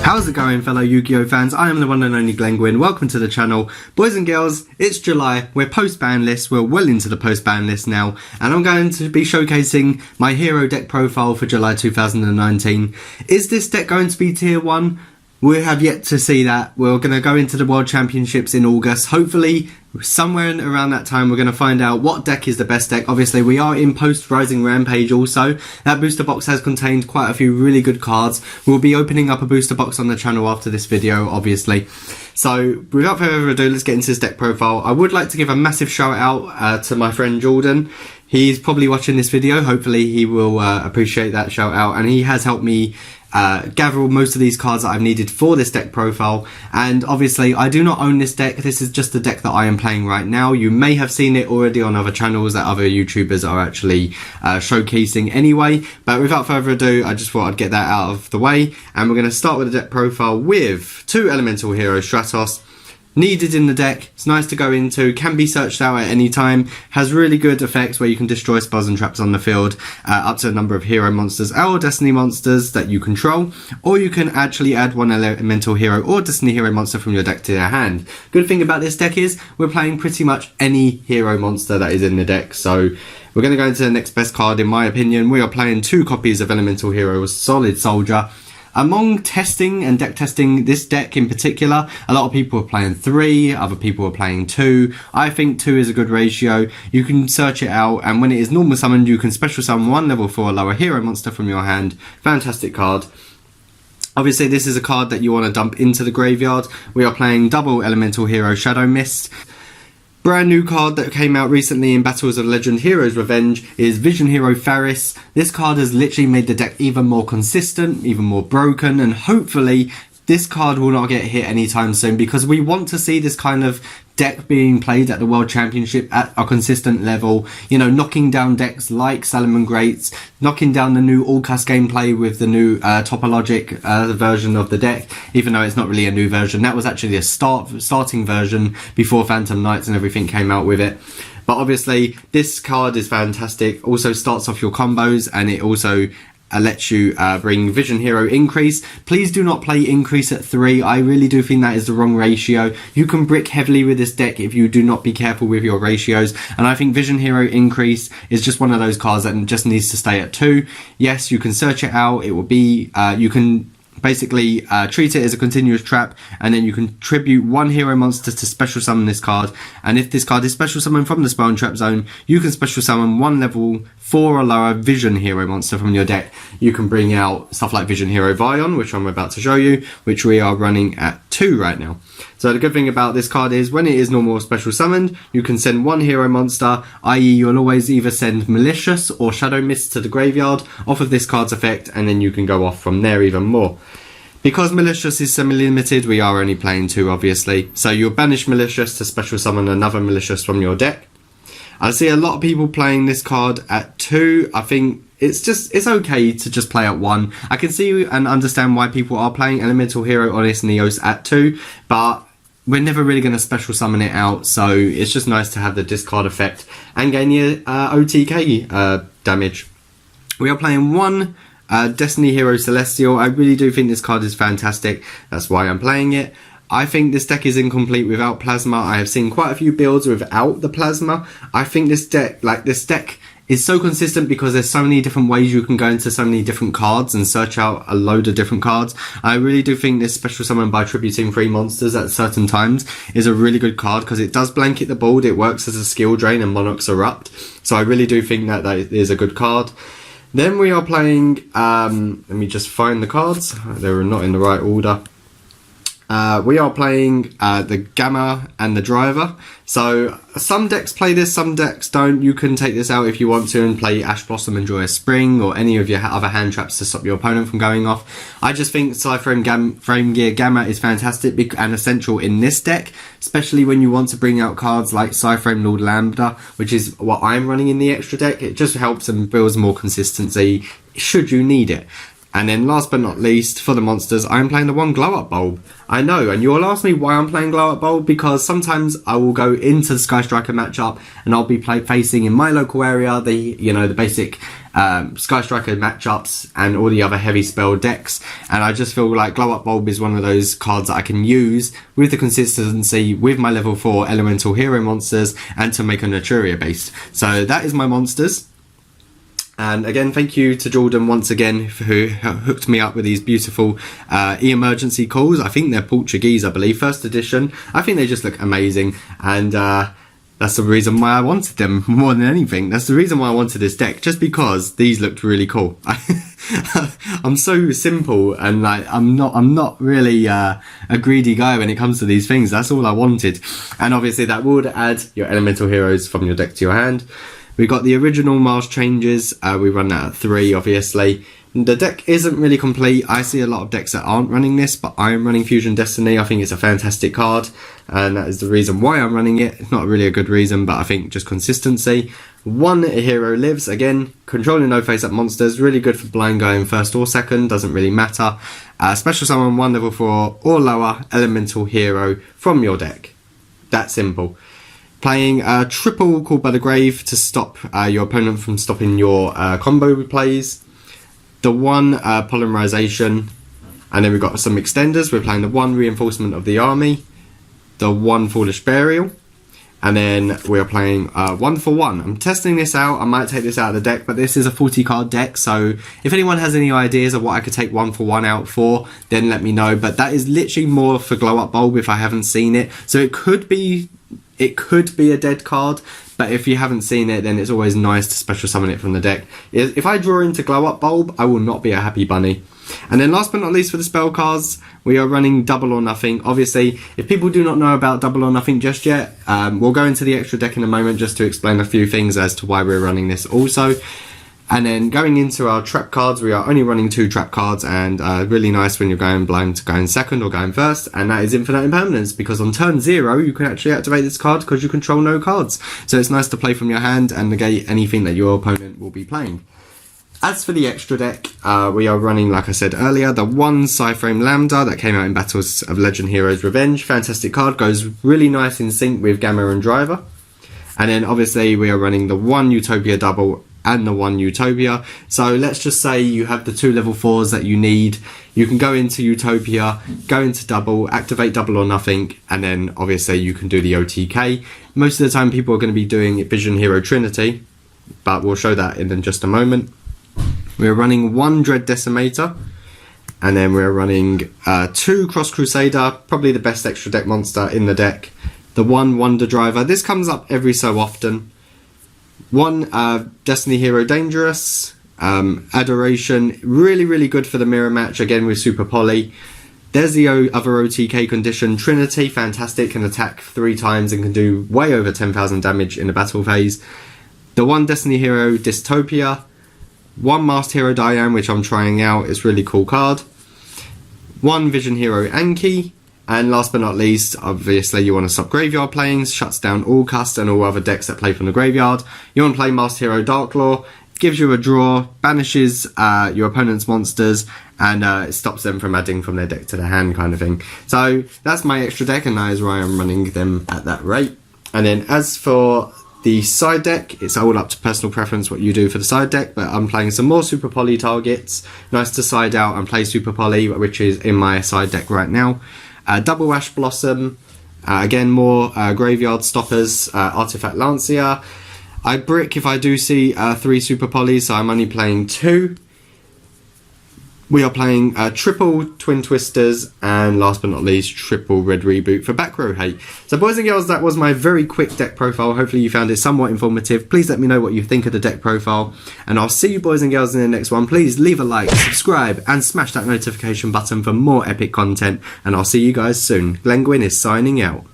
How's it going, fellow Yu-Gi-Oh fans? I am the one and only Glenn Gwyn. Welcome to the channel. Boys and girls, it's July. We're post-ban list. We're well into the post-ban list now. And I'm going to be showcasing my hero deck profile for July 2019. Is this deck going to be tier 1? We have yet to see that. We're going to go into the World Championships in August. Hopefully, somewhere around that time, we're going to find out what deck is the best deck. Obviously, we are in post-Rising Rampage also. That booster box has contained quite a few really good cards. We'll be opening up a booster box on the channel after this video, obviously. So, without further ado, let's get into this deck profile. I would like to give a massive shout out to my friend Jordan. He's probably watching this video. Hopefully, he will appreciate that shout out. And he has helped me gather most of these cards that I've needed for this deck profile. And obviously I do not own this deck. This is just the deck that I am playing right now. You may have seen it already on other channels that other YouTubers are actually showcasing anyway, but without further ado, I just thought I'd get that out of the way. And we're going to start with the deck profile with 2 Elemental Hero Stratos. Needed in the deck, it's nice to go into, can be searched out at any time, has really good effects where you can destroy spells and traps on the field, up to a number of hero monsters or destiny monsters that you control, or you can actually add 1 elemental hero or destiny hero monster from your deck to your hand. Good thing about this deck is we're playing pretty much any hero monster that is in the deck, so we're going to go into the next best card. In my opinion, we are playing 2 copies of Elemental Hero Solid Soldier. Among testing and deck testing this deck in particular, a lot of people are playing 3, other people are playing 2. I think 2 is a good ratio. You can search it out, and when it is normal summoned, you can special summon 1 level 4 lower hero monster from your hand. Fantastic card. Obviously, this is a card that you want to dump into the graveyard. We are playing double Elemental Hero Shadow Mist. Brand new card that came out recently in Battles of Legend Heroes Revenge is Vision Hero Faris. This card has literally made the deck even more consistent, even more broken, and hopefully this card will not get hit anytime soon, because we want to see this kind of deck being played at the World Championship at a consistent level, you know, knocking down decks like Salomon Greats, knocking down the new all-cast gameplay with the new topologic version of the deck, even though it's not really a new version. That was actually a starting version before Phantom Knights and everything came out with it. But obviously, this card is fantastic. Also starts off your combos, and it also lets you bring Vision Hero Increase. Please do not play Increase at 3. I really do think that is the wrong ratio. You can brick heavily with this deck if you do not be careful with your ratios, and I think Vision Hero Increase is just one of those cards that just needs to stay at 2. Yes, you can search it out. It will be, you can basically treat it as a continuous trap, and then you can tribute 1 hero monster to special summon this card, and if this card is special summoned from the spell and trap zone, you can special summon 1 level 4 or lower Vision Hero monster from your deck. You can bring out stuff like Vision Hero Vion, which I'm about to show you, which we are running at 2 right now. So the good thing about this card is when it is normal or special summoned, you can send 1 hero monster, i.e. you'll always either send Malicious or Shadow Mist to the graveyard off of this card's effect, and then you can go off from there even more. Because Malicious is semi-limited, we are only playing 2 obviously, so you'll banish Malicious to special summon another Malicious from your deck. I see a lot of people playing this card at 2. I think it's okay to just play at 1. I can see and understand why people are playing Elemental Hero Honest Neos at 2, but we're never really going to special summon it out, so it's just nice to have the discard effect and gain your OTK damage. We are playing 1 Destiny Hero Celestial. I really do think this card is fantastic. That's why I'm playing it. I think this deck is incomplete without Plasma. I have seen quite a few builds without the Plasma. I think this deck is so consistent because there's so many different ways you can go into so many different cards and search out a load of different cards. I really do think this special summon by tributing 3 monsters at certain times is a really good card because it does blanket the board. It works as a skill drain and Monarchs Erupt. So I really do think that is a good card. Then we are playing, let me just find the cards. They were not in the right order. We are playing the Gamma and the Driver. So some decks play this, some decks don't. You can take this out if you want to and play Ash Blossom and Joyous Spring or any of your other hand traps to stop your opponent from going off. I just think Frame Gear Gamma is fantastic and essential in this deck, especially when you want to bring out cards like Frame Lord Lambda, which is what I'm running in the extra deck. It just helps and builds more consistency should you need it. And then last but not least, for the monsters, I'm playing the one glow up bulb. I know, and you'll ask me why I'm playing glow up bulb, because sometimes I will go into the Sky Striker matchup and I'll be facing in my local area the basic Sky Striker matchups and all the other heavy spell decks, and I just feel like glow up bulb is one of those cards that I can use with the consistency with my level 4 elemental hero monsters and to make a Naturia base. So that is my monsters. And again, thank you to Jordan once again, who hooked me up with these beautiful emergency calls. I think they're Portuguese, I believe, first edition. I think they just look amazing, and that's the reason why I wanted them more than anything. That's the reason why I wanted this deck, just because these looked really cool. I'm so simple, and like I'm not really a greedy guy when it comes to these things. That's all I wanted, and obviously that would add your elemental heroes from your deck to your hand. We got the original Mars changes. We run that at 3, obviously. The deck isn't really complete. I see a lot of decks that aren't running this, but I'm running Fusion Destiny. I think it's a fantastic card, and that is the reason why I'm running it. It's not really a good reason, but I think just consistency. One hero lives, again, controlling no face-up monsters, really good for blind going first or second, doesn't really matter. Special summon 1 level 4 or lower elemental hero from your deck. That simple. Playing a triple Called by the Grave to stop your opponent from stopping your combo plays. The 1 polymerization, and then we've got some extenders. We're playing the 1 reinforcement of the army, the 1 foolish burial, and then we're playing 1 for 1. I'm testing this out. I might take this out of the deck, but this is a 40 card deck, so if anyone has any ideas of what I could take 1 for 1 out for, then let me know. But that is literally more for glow up bulb if I haven't seen it, so it could be a dead card, but if you haven't seen it, then it's always nice to special summon it from the deck. If I draw into glow up bulb, I will not be a happy bunny. And then last but not least, for the spell cards, we are running double or nothing. Obviously, if people do not know about double or nothing just yet, we'll go into the extra deck in a moment just to explain a few things as to why we're running this also. And then going into our trap cards, we are only running 2 trap cards, and really nice when you're going blind to going second or going first, and that is Infinite Impermanence, because on turn 0 you can actually activate this card because you control no cards. So it's nice to play from your hand and negate anything that your opponent will be playing. As for the extra deck, we are running, like I said earlier, the 1 Psyframe Lambda that came out in Battles of Legend Heroes Revenge. Fantastic card, goes really nice in sync with Gamma and Driver. And then obviously we are running the 1 Utopia double and the 1 Utopia. So let's just say you have the 2 level 4s that you need. You can go into Utopia, go into double, activate double or nothing, and then obviously you can do the OTK. Most of the time people are going to be doing Vision Hero Trinity, but we'll show that in just a moment. We're running 1 Dread Decimator, and then we're running 2 Cross Crusader, probably the best extra deck monster in the deck. The 1 Wonder Driver, this comes up every so often. 1 Destiny Hero Dangerous, Adoration, really good for the mirror match, again with Super Poly. There's the other OTK condition, Trinity, fantastic, can attack 3 times and can do way over 10,000 damage in the battle phase. The 1 Destiny Hero Dystopia, 1 Masked Hero Diane, which I'm trying out, it's a really cool card. 1 Vision Hero Anki, and last but not least, obviously you want to stop graveyard playings, shuts down all cast and all other decks that play from the graveyard. You want to play Masked Hero Darklaw, gives you a draw, banishes your opponent's monsters, and it stops them from adding from their deck to their hand, kind of thing. So that's my extra deck, and that is why I'm running them at that rate. And then as for the side deck, it's all up to personal preference what you do for the side deck, but I'm playing some more Super Poly targets. Nice to side out and play Super Poly, which is in my side deck right now. Double Ash Blossom, again more graveyard stoppers, Artifact Lancia. I brick if I do see 3 Super Polys, so I'm only playing 2. We are playing triple Twin Twisters, and last but not least, triple Red Reboot for back row hate. So boys and girls, that was my very quick deck profile. Hopefully you found it somewhat informative. Please let me know what you think of the deck profile, and I'll see you boys and girls in the next one. Please leave a like, subscribe, and smash that notification button for more epic content, and I'll see you guys soon. Glenguin is signing out.